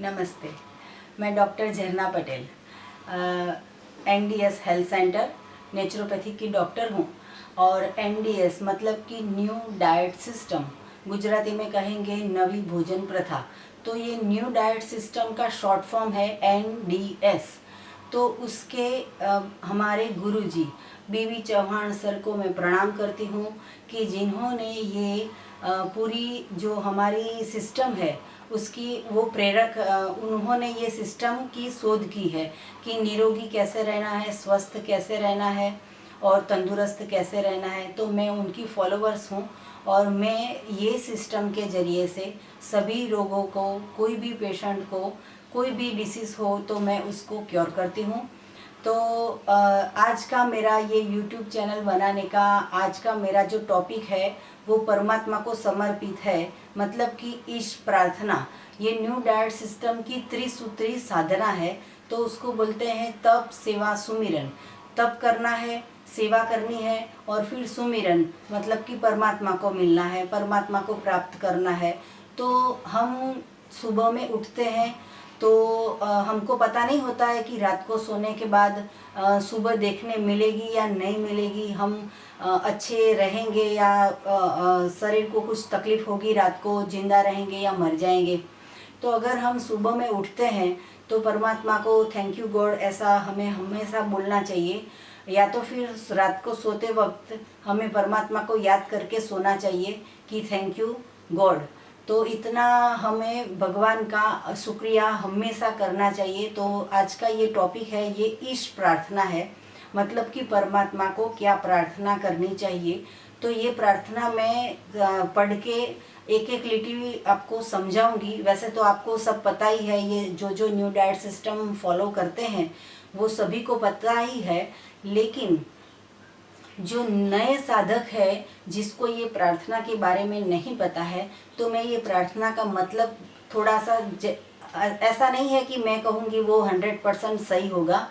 नमस्ते। मैं डॉक्टर झरना Patel NDS health centre naturopathy की डॉक्टर हूँ। और एनडीएस मतलब कि न्यू डाइट सिस्टम, गुजराती में कहेंगे नवी भोजन प्रथा। तो ये न्यू डाइट सिस्टम का शॉर्ट फॉर्म है एनडीएस। तो उसके हमारे गुरुजी बीवी चौहान सर को मैं प्रणाम करती हूँ कि जिन्होंने ये पूरी जो हमारी सिस्टम है उसकी वो प्रेरक, उन्होंने ये सिस्टम की शोध की है कि निरोगी कैसे रहना है, स्वस्थ कैसे रहना है और तंदुरुस्त कैसे रहना है। तो मैं उनकी फॉलोअर्स हूँ और मैं ये सिस्टम के ज़रिए से सभी रोगों को, कोई भी पेशेंट को कोई भी डिसीज़ हो तो मैं उसको क्योर करती हूँ। तो आज का मेरा ये YouTube चैनल बनाने का आज का मेरा जो टॉपिक है वो परमात्मा को समर्पित है। मतलब कि ईश प्रार्थना, ये न्यू डाइट सिस्टम की त्रिसूत्री साधना है। तो उसको बोलते हैं तप, सेवा, सुमिरन। तप करना है, सेवा करनी है और फिर सुमिरन मतलब कि परमात्मा को मिलना है, परमात्मा को प्राप्त करना है। तो हम सुबह में उठते हैं तो हमको पता नहीं होता है कि रात को सोने के बाद सुबह देखने मिलेगी या नहीं मिलेगी, हम अच्छे रहेंगे या शरीर को कुछ तकलीफ होगी, रात को जिंदा रहेंगे या मर जाएंगे। तो अगर हम सुबह में उठते हैं तो परमात्मा को थैंक यू गॉड ऐसा हमें हमेशा बोलना चाहिए, या तो फिर रात को सोते वक्त हमें परमात्मा को याद करके सोना चाहिए कि थैंक यू गॉड। तो इतना हमें भगवान का शुक्रिया हमेशा करना चाहिए। तो आज का ये टॉपिक है, ये ईश प्रार्थना है, मतलब कि परमात्मा को क्या प्रार्थना करनी चाहिए। तो ये प्रार्थना मैं पढ़ के एक एक लिटी आपको समझाऊंगी। वैसे तो आपको सब पता ही है, ये जो न्यू डाइट सिस्टम फॉलो करते हैं वो सभी को पता ही है, लेकिन जो नए साधक है जिसको ये प्रार्थना के बारे में नहीं पता है, तो मैं ये प्रार्थना का मतलब थोड़ा सा ऐसा नहीं है कि मैं कहूँगी वो 100% सही होगा,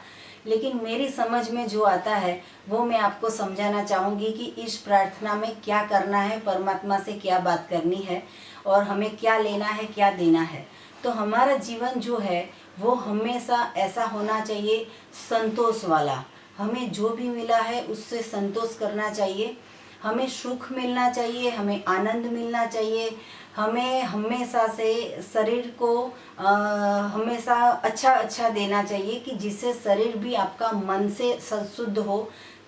लेकिन मेरी समझ में जो आता है वो मैं आपको समझाना चाहूँगी कि इस प्रार्थना में क्या करना है, परमात्मा से क्या बात करनी है और हमें क्या लेना है, क्या देना है। तो हमारा जीवन जो है वो हमेशा ऐसा होना चाहिए संतोष वाला। हमें जो भी मिला है उससे संतोष करना चाहिए, हमें सुख मिलना चाहिए, हमें आनंद मिलना चाहिए, हमें हमेशा से शरीर को हमेशा अच्छा देना चाहिए कि जिससे शरीर भी आपका मन से शुद्ध हो,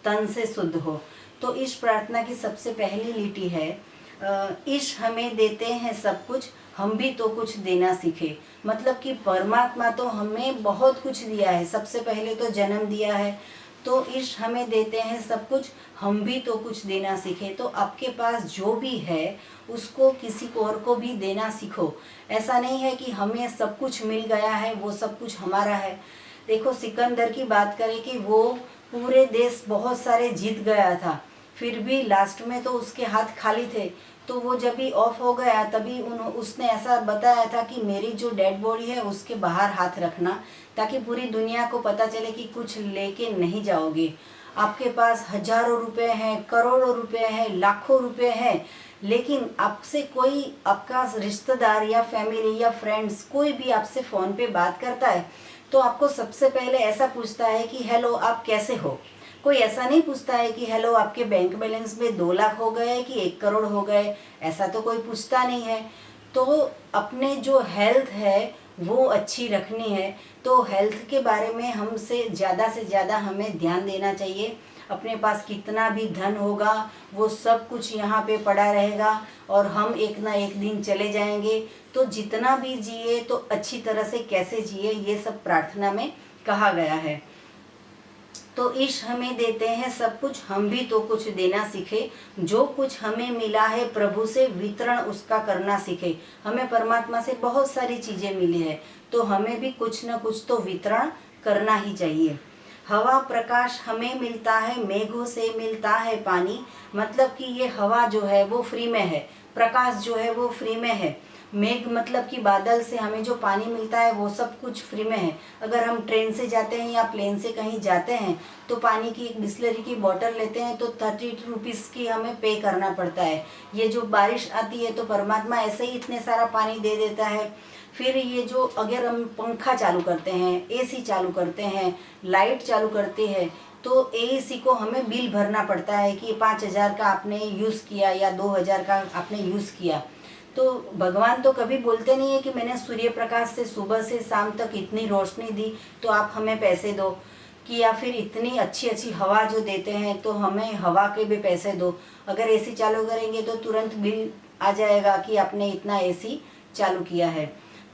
तन से शुद्ध हो। तो इस प्रार्थना की सबसे पहली लिटी है, ईश हमें देते हैं सब कुछ, हम भी तो कुछ देना सीखे। मतलब कि परमात्मा तो हमें बहुत कुछ दिया है, सबसे पहले तो जन्म दिया है, तो ईश हमें देते हैं सब कुछ, हम भी तो कुछ देना सीखे। तो आपके पास जो भी है उसको किसी को और को भी देना सीखो। ऐसा नहीं है कि हमें सब कुछ मिल गया है, वो सब कुछ हमारा है। देखो सिकंदर की बात करें कि वो पूरे देश बहुत सारे जीत गया था, फिर भी लास्ट में तो उसके हाथ खाली थे। तो वो जब भी ऑफ हो गया तभी उसने ऐसा बताया था कि मेरी जो डेड बॉडी है उसके बाहर हाथ रखना, ताकि पूरी दुनिया को पता चले कि कुछ लेके नहीं जाओगे। आपके पास हजारों रुपए हैं, करोड़ों रुपए हैं, लाखों रुपए हैं, लेकिन आपसे कोई आपका रिश्तेदार या फैमिली या फ्रेंड्स कोई भी आपसे फ़ोन पे बात करता है तो आपको सबसे पहले ऐसा पूछता है कि हेलो आप कैसे हो। कोई ऐसा नहीं पूछता है कि हेलो आपके बैंक बैलेंस में 2 लाख हो गए कि 1 करोड़ हो गए, ऐसा तो कोई पूछता नहीं है। तो अपने जो हेल्थ है वो अच्छी रखनी है, तो हेल्थ के बारे में हमसे ज़्यादा से ज़्यादा हमें ध्यान देना चाहिए। अपने पास कितना भी धन होगा वो सब कुछ यहाँ पे पड़ा रहेगा और हम एक ना एक दिन चले जाएंगे। तो जितना भी जिए तो अच्छी तरह से कैसे जिए, ये सब प्रार्थना में कहा गया है। तो ईश हमें देते हैं सब कुछ, हम भी तो कुछ देना सीखे। जो कुछ हमें मिला है प्रभु से वितरण उसका करना सीखे। हमें परमात्मा से बहुत सारी चीज़ें मिली है तो हमें भी कुछ न कुछ तो वितरण करना ही चाहिए। हवा प्रकाश हमें मिलता है, मेघों से मिलता है पानी। मतलब कि ये हवा जो है वो फ्री में है, प्रकाश जो है वो फ्री में है, मेघ मतलब कि बादल से हमें जो पानी मिलता है वो सब कुछ फ्री में है। अगर हम ट्रेन से जाते हैं या प्लेन से कहीं जाते हैं तो पानी की एक बिस्लरी की बोतल लेते हैं तो 30 रुपीज़ की हमें पे करना पड़ता है। ये जो बारिश आती है तो परमात्मा ऐसे ही इतने सारा पानी दे देता है। फिर ये जो अगर हम पंखा चालू करते हैं, एसी चालू करते हैं, लाइट चालू करते हैं, तो एसी को हमें बिल भरना पड़ता है कि 5,000 का आपने यूज़ किया या 2,000 का आपने यूज़ किया। तो भगवान तो कभी बोलते नहीं है कि मैंने सूर्य प्रकाश से सुबह से शाम तक इतनी रोशनी दी तो आप हमें पैसे दो, कि या फिर इतनी अच्छी अच्छी हवा जो देते हैं तो हमें हवा के भी पैसे दो। अगर एसी चालू करेंगे तो तुरंत बिल आ जाएगा कि आपने इतना एसी चालू किया है।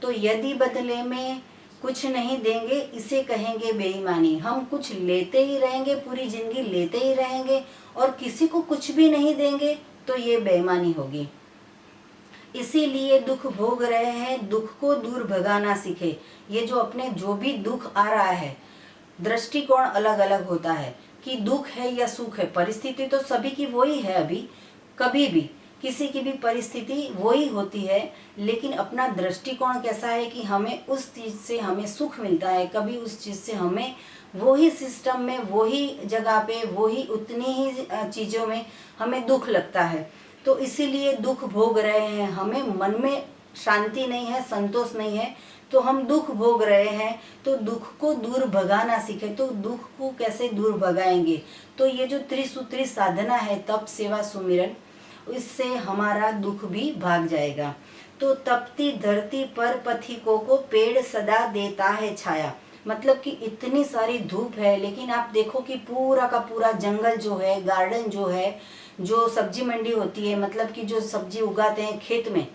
तो यदि बदले में कुछ नहीं देंगे, इसे कहेंगे बेईमानी। हम कुछ लेते ही रहेंगे, पूरी जिंदगी लेते ही रहेंगे और किसी को कुछ भी नहीं देंगे, तो ये बेईमानी होगी। इसीलिए दुख भोग रहे हैं, दुख को दूर भगाना सीखे। ये जो अपने जो भी दुख आ रहा है, दृष्टिकोण अलग अलग होता है कि दुख है या सुख है। परिस्थिति तो सभी की वही है, अभी कभी भी किसी की भी परिस्थिति वही होती है, लेकिन अपना दृष्टिकोण कैसा है कि हमें उस चीज़ से हमें सुख मिलता है, कभी उस चीज़ से हमें वही सिस्टम में, वही जगह पे, वही उतनी ही चीज़ों में हमें दुख लगता है। तो इसीलिए दुख भोग रहे हैं, हमें मन में शांति नहीं है, संतोष नहीं है, तो हम दुख भोग रहे हैं। तो दुख को दूर भगाना सीखे। तो दुख को कैसे दूर भगाएंगे? तो ये जो त्रिसूत्री साधना है, तप, सेवा, सुमिरन, इससे हमारा दुख भी भाग जाएगा। तो तपती धरती पर पथिकों को पेड़ सदा देता है छाया। मतलब कि इतनी सारी धूप है, लेकिन आप देखो कि पूरा का पूरा जंगल जो है, गार्डन जो है, जो सब्जी मंडी होती है, मतलब कि जो सब्जी उगाते हैं खेत में,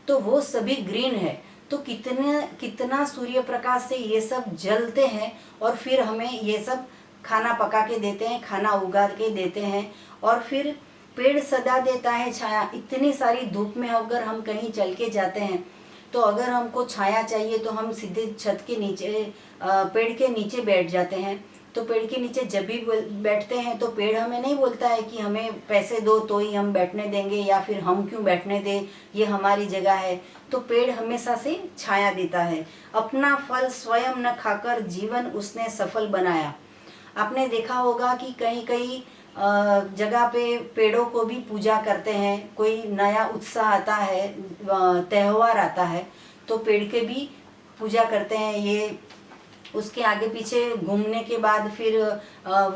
तो वो सभी ग्रीन है। तो कितना सूर्य प्रकाश से ये सब जलते हैं और फिर हमें ये सब खाना पका के देते हैं, खाना उगा के देते हैं। और फिर पेड़ सदा देता है छाया। इतनी सारी धूप में अगर हम कहीं चल के जाते हैं, तो अगर हमको छाया चाहिए तो हम सीधे छत के नीचे, पेड़ के नीचे बैठ जाते हैं। तो पेड़ के नीचे जब भी बैठते हैं तो पेड़ हमें नहीं बोलता है कि हमें पैसे दो तो ही हम बैठने देंगे, या फिर हम क्यों बैठने दें, ये हमारी जगह है। तो पेड़ हमेशा से छाया देता है। अपना फल स्वयं न खाकर जीवन उसने सफल बनाया। आपने देखा होगा कि कहीं कहीं जगह पे पेड़ों को भी पूजा करते हैं। कोई नया उत्साह आता है, त्यौहार आता है, तो पेड़ के भी पूजा करते हैं। ये उसके आगे पीछे घूमने के बाद फिर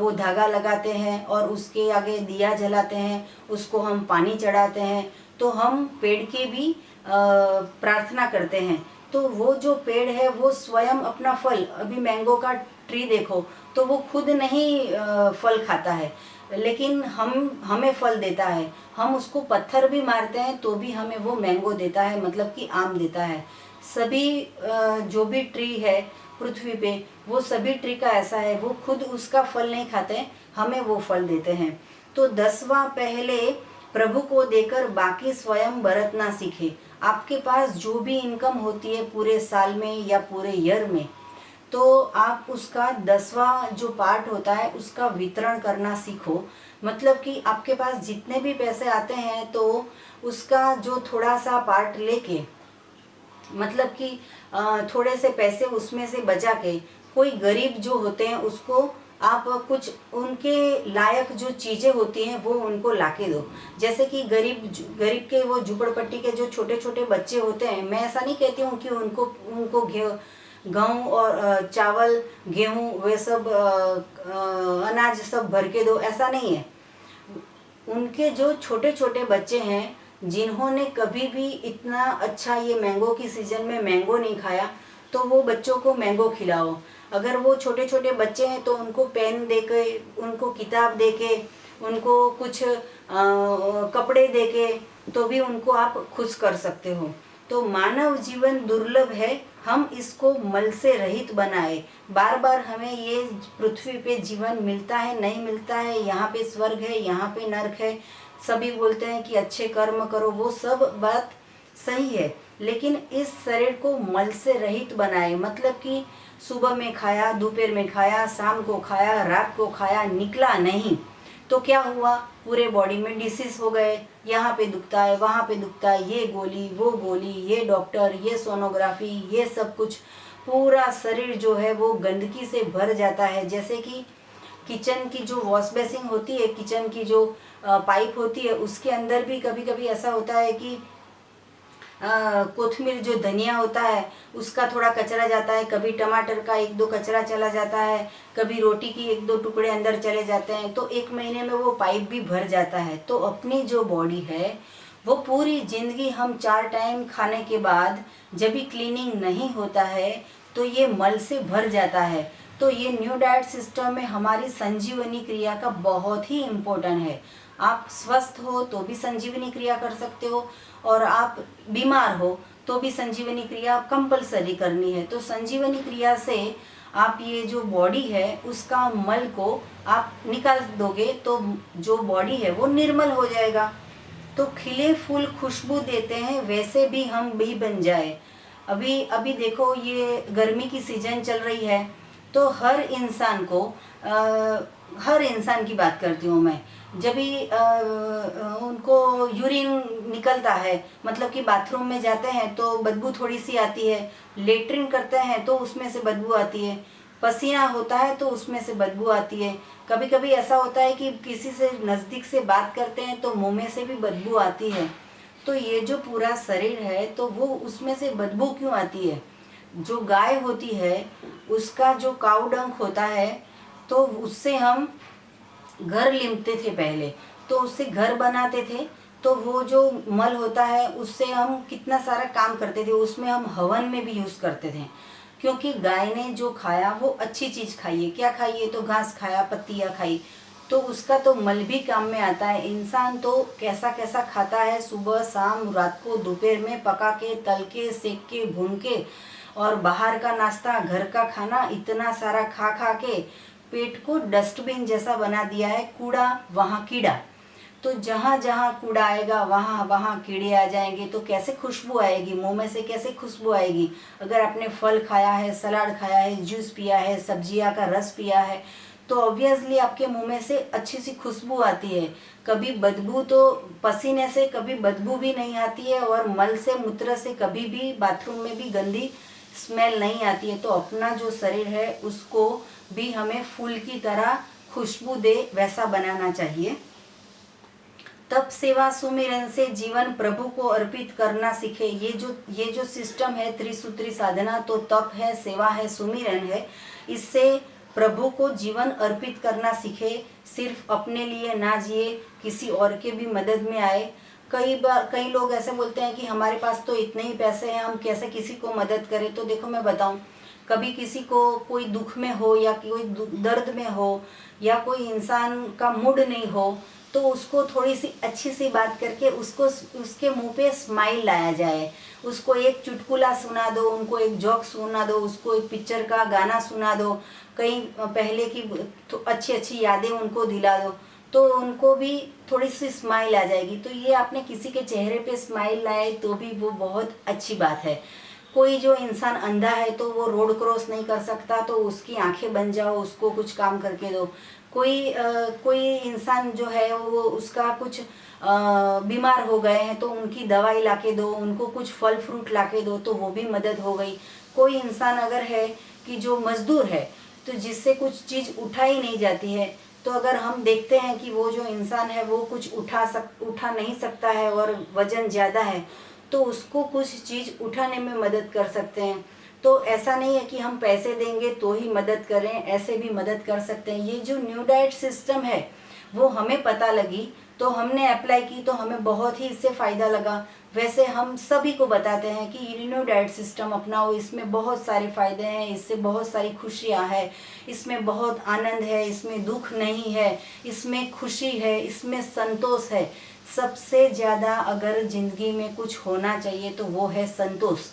वो धागा लगाते हैं और उसके आगे दिया जलाते हैं, उसको हम पानी चढ़ाते हैं। तो हम पेड़ के भी प्रार्थना करते हैं। तो वो जो पेड़ है वो स्वयं अपना फल, अभी मैंगो का ट्री देखो तो वो खुद नहीं फल खाता है, लेकिन हमें फल देता है। हम उसको पत्थर भी मारते हैं तो भी हमें वो मैंगो देता है, मतलब कि आम देता है। सभी जो भी ट्री है पृथ्वी पे, वो सभी ट्री का ऐसा है, वो खुद उसका फल नहीं खाते, हमें वो फल देते हैं। तो 10वां पहले प्रभु को देकर बाकी स्वयं बरतना सीखे। आपके पास जो भी इनकम होती है पूरे साल में या पूरे ईयर में, तो आप उसका 10वां जो पार्ट होता है उसका वितरण करना सीखो। मतलब कि आपके पास जितने भी पैसे आते हैं तो उसका जो थोड़ा सा पार्ट लेके, मतलब कि थोड़े से पैसे उसमें से बचा के, कोई गरीब जो होते हैं उसको आप कुछ उनके लायक जो चीज़ें होती हैं वो उनको लाके दो। जैसे कि गरीब के वो झुपड़पट्टी के जो छोटे छोटे बच्चे होते हैं, मैं ऐसा नहीं कहती हूँ कि उनको गेहूँ और चावल, गेहूँ, वे सब अनाज सब भर के दो, ऐसा नहीं है। उनके जो छोटे छोटे बच्चे हैं जिन्होंने कभी भी इतना अच्छा ये मैंगो की सीज़न में मैंगो नहीं खाया, तो वो बच्चों को मैंगो खिलाओ। अगर वो छोटे छोटे बच्चे हैं तो उनको पेन दे के, उनको किताब दे के, उनको कुछ कपड़े दे के, तो भी उनको आप खुश कर सकते हो। तो मानव जीवन दुर्लभ है, हम इसको मल से रहित बनाए। बार बार हमें ये पृथ्वी पे जीवन मिलता है, नहीं मिलता है, यहाँ पे स्वर्ग है, यहाँ पे नरक है। सभी बोलते हैं कि अच्छे कर्म करो, वो सब बात सही है, लेकिन इस शरीर को मल से रहित बनाए। मतलब कि सुबह में खाया, दोपहर में खाया, शाम को खाया, रात को खाया, निकला नहीं, तो क्या हुआ, पूरे बॉडी में डिसीज हो गए। यहाँ पे दुखता है, वहाँ पे दुखता है, ये गोली, वो गोली, ये डॉक्टर, ये सोनोग्राफी, ये सब कुछ, पूरा शरीर जो है वो गंदगी से भर जाता है। जैसे कि किचन की जो वॉश बेसिन होती है, किचन की जो पाइप होती है, उसके अंदर भी कभी कभी ऐसा होता है कि कोथमीर जो धनिया होता है उसका थोड़ा कचरा जाता है, कभी टमाटर का एक दो कचरा चला जाता है, कभी रोटी की एक दो टुकड़े अंदर चले जाते हैं, तो एक महीने में वो पाइप भी भर जाता है। तो अपनी जो बॉडी है वो पूरी जिंदगी हम 4 टाइम खाने के बाद जब भी क्लीनिंग नहीं होता है तो ये मल से भर जाता है। तो ये न्यू डाइट सिस्टम में हमारी संजीवनी क्रिया का बहुत ही इम्पोर्टेंट है। आप स्वस्थ हो तो भी संजीवनी क्रिया कर सकते हो, और आप बीमार हो तो भी संजीवनी क्रिया कंपलसरी करनी है। तो संजीवनी क्रिया से आप ये जो बॉडी है उसका मल को आप निकाल दोगे तो जो बॉडी है वो निर्मल हो जाएगा। तो खिले फूल खुशबू देते हैं, वैसे भी हम भी बन जाए। अभी अभी देखो ये गर्मी की सीजन चल रही है, तो हर इंसान को हर इंसान की बात करती हूँ मैं, जब भी उनको यूरिन निकलता है, मतलब कि बाथरूम में जाते हैं तो बदबू थोड़ी सी आती है, लेटरिन करते हैं तो उसमें से बदबू आती है, पसीना होता है तो उसमें से बदबू आती है, कभी कभी ऐसा होता है कि किसी से नज़दीक से बात करते हैं तो मुंह में से भी बदबू आती है। तो ये जो पूरा शरीर है तो वो उसमें से बदबू क्यों आती है? जो गाय होती है उसका जो काऊ डंक होता है तो उससे हम घर लिपते थे पहले, तो उससे घर बनाते थे। तो वो जो मल होता है उससे हम कितना सारा काम करते थे, उसमें हम हवन में भी यूज़ करते थे, क्योंकि गाय ने जो खाया वो अच्छी चीज़ खाई है। क्या खाई है? तो घास खाया, पत्तियाँ खाई, तो उसका तो मल भी काम में आता है। इंसान तो कैसा कैसा खाता है, सुबह शाम रात को दोपहर में, पका के, तल के, सेक के, भून के, और बाहर का नाश्ता, घर का खाना, इतना सारा खा खा के पेट को डस्टबिन जैसा बना दिया है। कूड़ा वहाँ कीड़ा, तो जहाँ जहाँ कूड़ा आएगा वहाँ वहाँ कीड़े आ जाएंगे। तो कैसे खुशबू आएगी? मुंह में से कैसे खुशबू आएगी? अगर आपने फल खाया है, सलाद खाया है, जूस पिया है, सब्जियाँ का रस पिया है, तो ऑब्वियसली आपके मुंह में से अच्छी सी खुशबू आती है। कभी बदबू, तो पसीने से कभी बदबू भी नहीं आती है, और मल से, मूत्र से कभी भी बाथरूम में भी गंदी स्मेल नहीं आती है। तो अपना जो शरीर है उसको भी हमें फूल की तरह खुशबू दे वैसा बनाना चाहिए। तप सेवा सुमिरन से जीवन प्रभु को अर्पित करना सीखे। ये जो सिस्टम है त्रिसूत्री साधना, तो तप है, सेवा है, सुमिरन है, इससे प्रभु को जीवन अर्पित करना सीखे। सिर्फ अपने लिए ना जिए, किसी और के भी मदद में आए। कई लोग ऐसे बोलते हैं कि हमारे पास तो इतने ही पैसे हैं, हम कैसे किसी को मदद करें। तो देखो मैं बताऊं, कभी किसी को कोई दुख में हो या कोई दर्द में हो या कोई इंसान का मूड नहीं हो, तो उसको थोड़ी सी अच्छी सी बात करके उसको उसके मुंह पे स्माइल लाया जाए। उसको एक चुटकुला सुना दो, उनको एक जोक सुना दो, उसको एक पिक्चर का गाना सुना दो, कहीं पहले की तो अच्छी अच्छी यादें उनको दिला दो, तो उनको भी थोड़ी सी स्माइल आ जाएगी। तो ये आपने किसी के चेहरे पे स्माइल लाए तो भी वो बहुत अच्छी बात है। कोई जो इंसान अंधा है तो वो रोड क्रॉस नहीं कर सकता, तो उसकी आंखें बन जाओ, उसको कुछ काम करके दो। कोई इंसान जो है वो उसका कुछ बीमार हो गए हैं तो उनकी दवाई लाके दो, उनको कुछ फल फ्रूट लाके दो, तो वो भी मदद हो गई। कोई इंसान अगर है कि जो मजदूर है, तो जिससे कुछ चीज़ उठाई नहीं जाती है, तो अगर हम देखते हैं कि वो जो इंसान है वो कुछ उठा नहीं सकता है और वजन ज़्यादा है, तो उसको कुछ चीज़ उठाने में मदद कर सकते हैं। तो ऐसा नहीं है कि हम पैसे देंगे तो ही मदद करें, ऐसे भी मदद कर सकते हैं। ये जो न्यू डाइट सिस्टम है वो हमें पता लगी तो हमने अप्लाई की, तो हमें बहुत ही इससे फ़ायदा लगा। वैसे हम सभी को बताते हैं कि न्यू डाइट सिस्टम अपनाओ, इसमें बहुत सारे फ़ायदे हैं, इससे बहुत सारी खुशियाँ हैं, इसमें बहुत आनंद है, इसमें दुख नहीं है, इसमें खुशी है, इसमें संतोष है। सबसे ज़्यादा अगर ज़िंदगी में कुछ होना चाहिए तो वो है संतोष।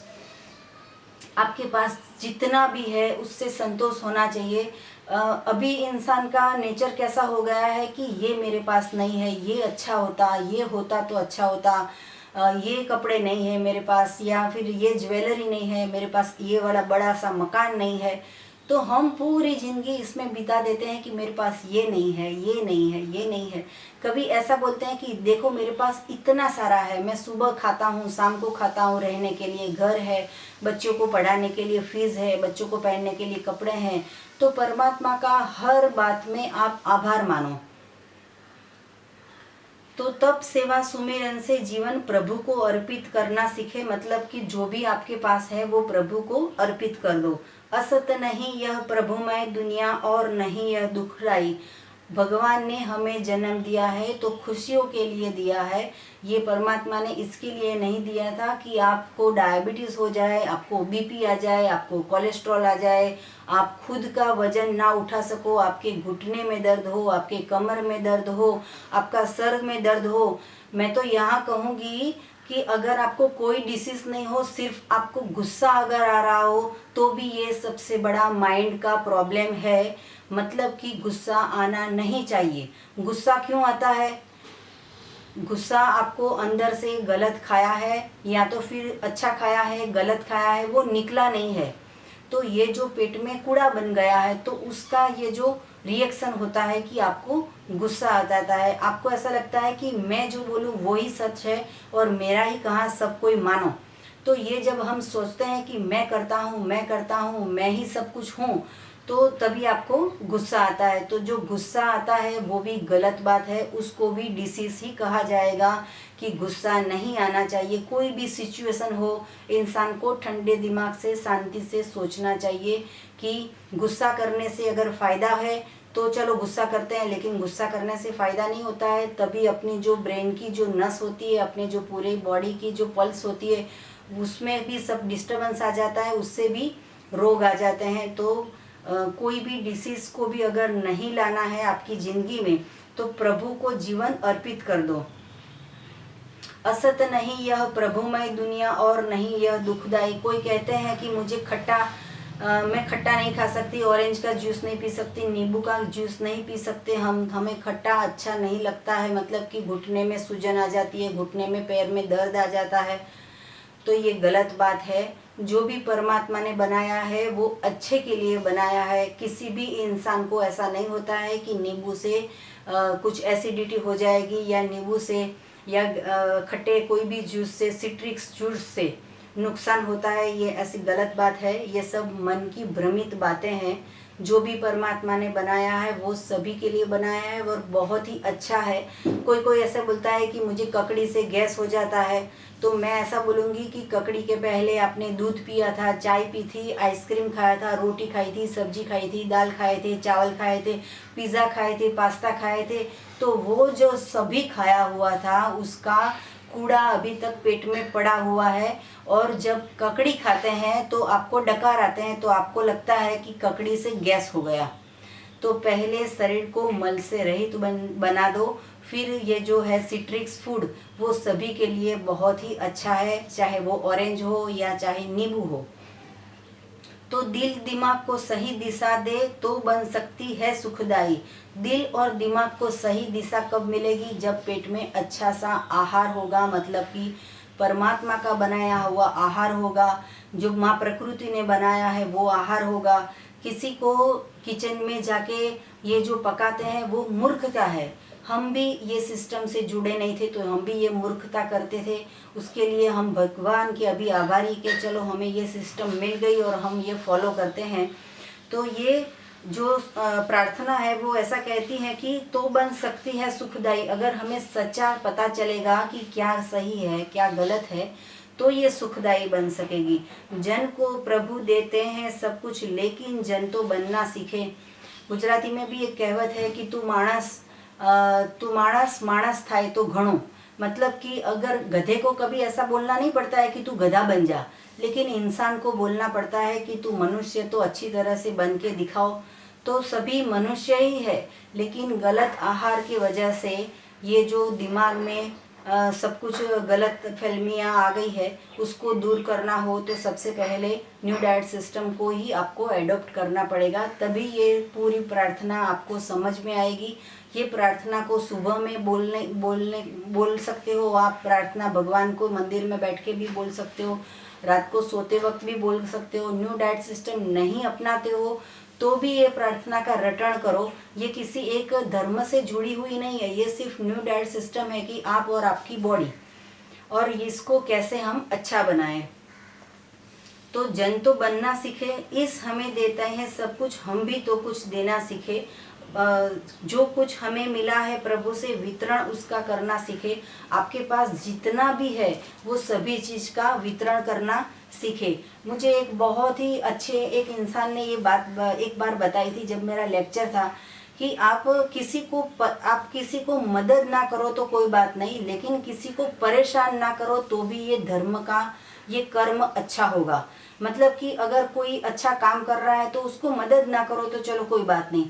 आपके पास जितना भी है उससे संतोष होना चाहिए। अभी इंसान का नेचर कैसा हो गया है कि ये मेरे पास नहीं है, ये अच्छा होता, ये होता तो अच्छा होता, ये कपड़े नहीं है मेरे पास, या फिर ये ज्वेलरी नहीं है मेरे पास, ये वाला बड़ा सा मकान नहीं है, तो हम पूरी ज़िंदगी इसमें बिता देते हैं कि मेरे पास ये नहीं है, ये नहीं है, ये नहीं है। कभी ऐसा बोलते हैं कि देखो मेरे पास इतना सारा है, मैं सुबह खाता हूँ, शाम को खाता हूँ, रहने के लिए घर है, बच्चों को पढ़ाने के लिए फीस है, बच्चों को पहनने के लिए कपड़े हैं। तो परमात्मा का हर बात में आप आभार मानो। तो तब सेवा सुमिरन से जीवन प्रभु को अर्पित करना सीखे, मतलब कि जो भी आपके पास है वो प्रभु को अर्पित कर दो। असत नहीं यह प्रभुमय दुनिया और नहीं यह दुखदाई। भगवान ने हमें जन्म दिया है तो खुशियों के लिए दिया है। ये परमात्मा ने इसके लिए नहीं दिया था कि आपको डायबिटीज़ हो जाए, आपको बीपी आ जाए, आपको कोलेस्ट्रॉल आ जाए, आप खुद का वजन ना उठा सको, आपके घुटने में दर्द हो, आपके कमर में दर्द हो, आपका सर में दर्द हो। मैं तो यहाँ कहूँगी कि अगर आपको कोई डिसीज़ नहीं हो, सिर्फ आपको गुस्सा अगर आ रहा हो तो भी ये सबसे बड़ा माइंड का प्रॉब्लम है। मतलब कि गुस्सा आना नहीं चाहिए। गुस्सा क्यों आता है? गुस्सा आपको अंदर से गलत खाया है या तो फिर अच्छा खाया है, गलत खाया है, वो निकला नहीं है, तो ये जो पेट में कूड़ा बन गया है तो उसका ये जो रिएक्शन होता है कि आपको गुस्सा आ जाता है। आपको ऐसा लगता है कि मैं जो बोलूँ वो ही सच है और मेरा ही कहाँ सब कोई मानो। तो ये जब हम सोचते हैं कि मैं करता हूँ, मैं करता हूँ, मैं ही सब कुछ हूँ, तो तभी आपको गुस्सा आता है। तो जो गुस्सा आता है वो भी गलत बात है, उसको भी डिसीज ही कहा जाएगा कि गुस्सा नहीं आना चाहिए। कोई भी सिचुएशन हो, इंसान को ठंडे दिमाग से शांति से सोचना चाहिए कि गुस्सा करने से अगर फ़ायदा है तो चलो गुस्सा करते हैं, लेकिन गुस्सा करने से फ़ायदा नहीं होता है। तभी अपनी जो ब्रेन की जो नस होती है, अपने जो पूरे बॉडी की जो पल्स होती है, उसमें भी सब डिस्टर्बेंस आ जाता है, उससे भी रोग आ जाते हैं। तो कोई भी डिसीज़ को भी अगर नहीं लाना है आपकी ज़िंदगी में तो प्रभु को जीवन अर्पित कर दो। असत नहीं यह प्रभुमय दुनिया और नहीं यह दुखदाई। कोई कहते हैं कि मुझे मैं खट्टा नहीं खा सकती, ऑरेंज का जूस नहीं पी सकती, नींबू का जूस नहीं पी सकते, हमें खट्टा अच्छा नहीं लगता है, मतलब कि घुटने में सूजन आ जाती है, घुटने में पैर में दर्द आ जाता है। तो ये गलत बात है। जो भी परमात्मा ने बनाया है वो अच्छे के लिए बनाया है। किसी भी इंसान को ऐसा नहीं होता है कि नींबू से कुछ एसिडिटी हो जाएगी या नींबू से या खट्टे कोई भी जूस से, सिट्रिक्स जूस से नुकसान होता है। ये ऐसी गलत बात है। ये सब मन की भ्रमित बातें हैं। जो भी परमात्मा ने बनाया है वो सभी के लिए बनाया है और बहुत ही अच्छा है। कोई ऐसा बोलता है कि मुझे ककड़ी से गैस हो जाता है, तो मैं ऐसा बोलूँगी कि ककड़ी के पहले आपने दूध पिया था, चाय पी थी, आइसक्रीम खाया था, रोटी खाई थी, सब्जी खाई थी, दाल खाए थे, चावल खाए थे, पिज़्ज़ा खाए थे, पास्ता खाए थे, तो वो जो सभी खाया हुआ था उसका कूड़ा अभी तक पेट में पड़ा हुआ है। और जब ककड़ी खाते हैं तो आपको डकार आते हैं, तो आपको लगता है कि ककड़ी से गैस हो गया। तो पहले शरीर को मल से रहित बना दो, फिर ये जो है सिट्रिक्स फूड वो सभी के लिए बहुत ही अच्छा है, चाहे वो ऑरेंज हो या चाहे नींबू हो। तो दिल दिमाग को सही दिशा दे तो बन सकती है सुखदाई। दिल और दिमाग को सही दिशा कब मिलेगी? जब पेट में अच्छा सा आहार होगा, मतलब कि परमात्मा का बनाया हुआ आहार होगा, जो माँ प्रकृति ने बनाया है वो आहार होगा। किसी को किचन में जाके ये जो पकाते हैं वो मूर्खता है। हम भी ये सिस्टम से जुड़े नहीं थे तो हम भी ये मूर्खता करते थे। उसके लिए हम भगवान के अभी आभारी के चलो हमें ये सिस्टम मिल गई और हम ये फॉलो करते हैं। तो ये जो प्रार्थना है वो ऐसा कहती है कि तो बन सकती है सुखदाई। अगर हमें सच्चा पता चलेगा कि क्या सही है क्या गलत है तो ये सुखदाई बन सकेगी। जन को प्रभु देते हैं सब कुछ, लेकिन जन तो बनना सीखे। गुजराती में भी एक कहावत है कि तू माणस थाय तो घणो। मतलब कि अगर गधे को कभी ऐसा बोलना नहीं पड़ता है कि तू गधा बन जा, लेकिन इंसान को बोलना पड़ता है कि तू मनुष्य तो अच्छी तरह से बन के दिखाओ। तो सभी मनुष्य ही है, लेकिन गलत आहार की वजह से ये जो दिमाग में सब कुछ गलत फहमियाँ आ गई है, उसको दूर करना हो तो सबसे पहले न्यू डाइट सिस्टम को ही आपको एडॉप्ट करना पड़ेगा। तभी ये पूरी प्रार्थना आपको समझ में आएगी। ये प्रार्थना को सुबह में बोल सकते हो आप। प्रार्थना भगवान को मंदिर में बैठ के भी बोल सकते हो, रात को सोते वक्त भी बोल सकते हो। न्यू डाइट सिस्टम नहीं अपनाते हो तो भी ये प्रार्थना का रटन करो। ये किसी एक धर्म से जुड़ी हुई नहीं है, ये सिर्फ न्यू डाइट सिस्टम है कि आप और आपकी बॉडी, और इसको कैसे हम अच्छा बनाएं। तो जन तो बनना सीखे, इस हमें देता है सब कुछ, हम भी तो कुछ देना सीखे। जो कुछ हमें मिला है प्रभु से वितरण उसका करना सीखे। आपके पास जितना भी है वो सभी चीज़ का वितरण करना सीखे। मुझे एक बहुत ही अच्छे एक इंसान ने ये बात एक बार बताई थी जब मेरा लेक्चर था कि आप किसी को मदद ना करो तो कोई बात नहीं, लेकिन किसी को परेशान ना करो तो भी ये धर्म का ये कर्म अच्छा होगा। मतलब कि अगर कोई अच्छा काम कर रहा है तो उसको मदद ना करो तो चलो कोई बात नहीं,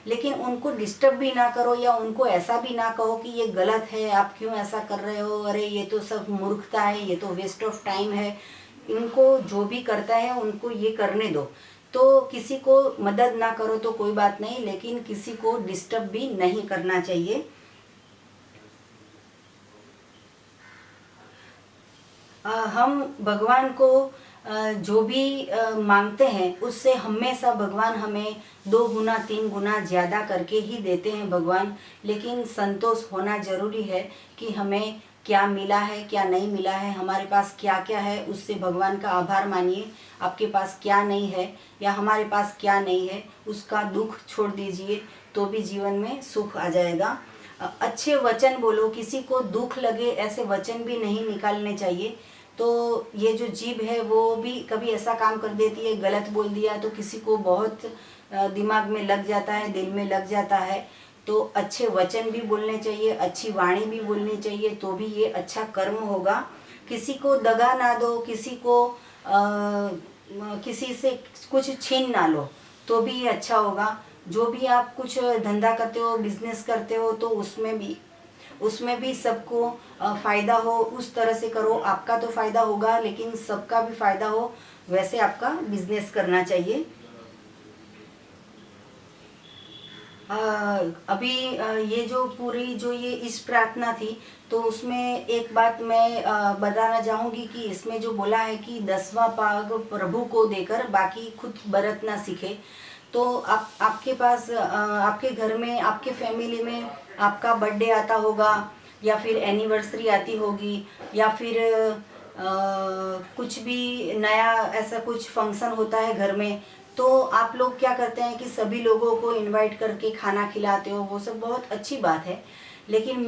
लेकिन उनको डिस्टर्ब भी ना करो या उनको ऐसा भी ना कहो कि ये गलत है, आप क्यों ऐसा कर रहे हो, अरे ये तो सब मूर्खता है, ये तो वेस्ट ऑफ टाइम है। इनको जो भी करता है उनको ये करने दो। तो किसी को मदद ना करो तो कोई बात नहीं, लेकिन किसी को डिस्टर्ब भी नहीं करना चाहिए। हम भगवान को जो भी मांगते हैं उससे हमेशा भगवान हमें 2 गुना 3 गुना ज़्यादा करके ही देते हैं भगवान। लेकिन संतोष होना ज़रूरी है कि हमें क्या मिला है क्या नहीं मिला है, हमारे पास क्या क्या है, उससे भगवान का आभार मानिए। आपके पास क्या नहीं है या हमारे पास क्या नहीं है उसका दुख छोड़ दीजिए तो भी जीवन में सुख आ जाएगा। अच्छे वचन बोलो, किसी को दुख लगे ऐसे वचन भी नहीं निकालने चाहिए। तो ये जो जीभ है वो भी कभी ऐसा काम कर देती है, गलत बोल दिया तो किसी को बहुत दिमाग में लग जाता है, दिल में लग जाता है। तो अच्छे वचन भी बोलने चाहिए, अच्छी वाणी भी बोलनी चाहिए तो भी ये अच्छा कर्म होगा। किसी को दगा ना दो, किसी से कुछ छीन ना लो तो भी ये अच्छा होगा। जो भी आप कुछ धंधा करते हो, बिजनेस करते हो तो उसमें भी सबको फ़ायदा हो उस तरह से करो। आपका तो फ़ायदा होगा लेकिन सबका भी फ़ायदा हो वैसे आपका बिजनेस करना चाहिए। अभी ये जो पूरी जो ये इस प्रार्थना थी तो उसमें एक बात मैं बताना चाहूँगी कि इसमें जो बोला है कि 10वां भाग प्रभु को देकर बाकी खुद बरतना सीखे। तो आपके पास आपके घर में आपके फैमिली में आपका बर्थडे आता होगा या फिर एनिवर्सरी आती होगी या फिर कुछ भी नया ऐसा कुछ फंक्शन होता है घर में, तो आप लोग क्या करते हैं कि सभी लोगों को इनवाइट करके खाना खिलाते हो, वो सब बहुत अच्छी बात है। लेकिन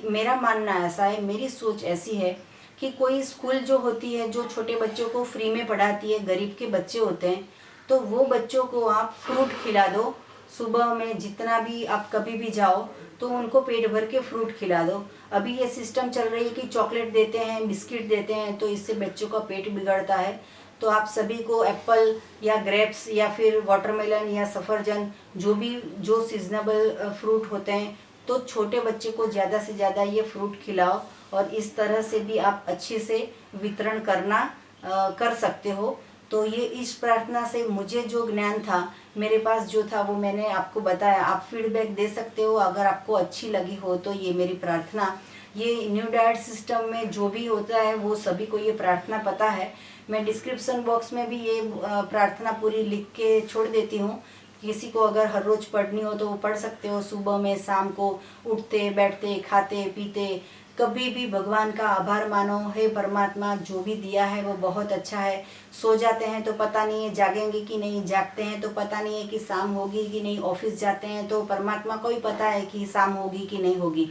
मेरा मानना ऐसा है, मेरी सोच ऐसी है कि कोई स्कूल जो होती है जो छोटे बच्चों को फ्री में पढ़ाती है, गरीब के बच्चे होते हैं, तो वो बच्चों को आप फ्रूट खिला दो। सुबह में जितना भी आप कभी भी जाओ तो उनको पेट भर के फ्रूट खिला दो। अभी ये सिस्टम चल रही है कि चॉकलेट देते हैं, बिस्किट देते हैं, तो इससे बच्चों का पेट बिगड़ता है। तो आप सभी को एप्पल या ग्रेप्स या फिर वाटरमेलन या सफरजन जो सीजनेबल फ्रूट होते हैं, तो छोटे बच्चे को ज़्यादा से ज़्यादा ये फ्रूट खिलाओ और इस तरह से भी आप अच्छे से वितरण कर सकते हो। तो ये इस प्रार्थना से मुझे जो ज्ञान था, मेरे पास जो था वो मैंने आपको बताया। आप फीडबैक दे सकते हो अगर आपको अच्छी लगी हो तो। ये मेरी प्रार्थना, ये न्यू डाइट सिस्टम में जो भी होता है वो सभी को ये प्रार्थना पता है। मैं डिस्क्रिप्शन बॉक्स में भी ये प्रार्थना पूरी लिख के छोड़ देती हूँ। किसी को अगर हर रोज़ पढ़नी हो तो वो पढ़ सकते हो, सुबह में शाम को, उठते बैठते खाते पीते कभी भी भगवान का आभार मानो। हे परमात्मा, जो भी दिया है वो बहुत अच्छा है। सो जाते हैं तो पता नहीं है जागेंगे कि नहीं, जागते हैं तो पता नहीं है कि शाम होगी कि नहीं, ऑफिस जाते हैं तो परमात्मा को ही पता है कि शाम होगी कि नहीं होगी।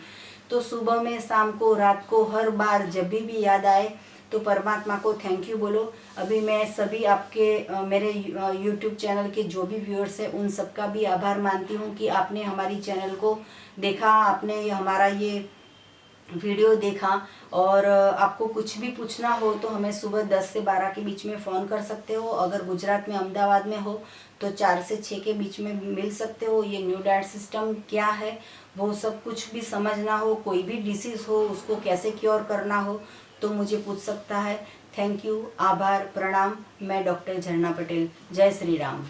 तो सुबह में, शाम को, रात को, हर बार जब भी याद आए तो परमात्मा को थैंक यू बोलो। अभी मैं सभी आपके मेरे यूट्यूब चैनल के जो भी व्यूअर्स हैं उन सबका भी आभार मानती हूँ कि आपने हमारी चैनल को देखा, आपने हमारा ये वीडियो देखा। और आपको कुछ भी पूछना हो तो हमें सुबह 10 से 12 के बीच में फ़ोन कर सकते हो। अगर गुजरात में अहमदाबाद में हो तो 4 से 6 के बीच में मिल सकते हो। ये न्यू डाइट सिस्टम क्या है वो सब कुछ भी समझना हो, कोई भी डिसीज़ हो उसको कैसे क्योर करना हो तो मुझे पूछ सकता है। थैंक यू, आभार, प्रणाम। मैं डॉक्टर झरना पटेल। जय श्री राम।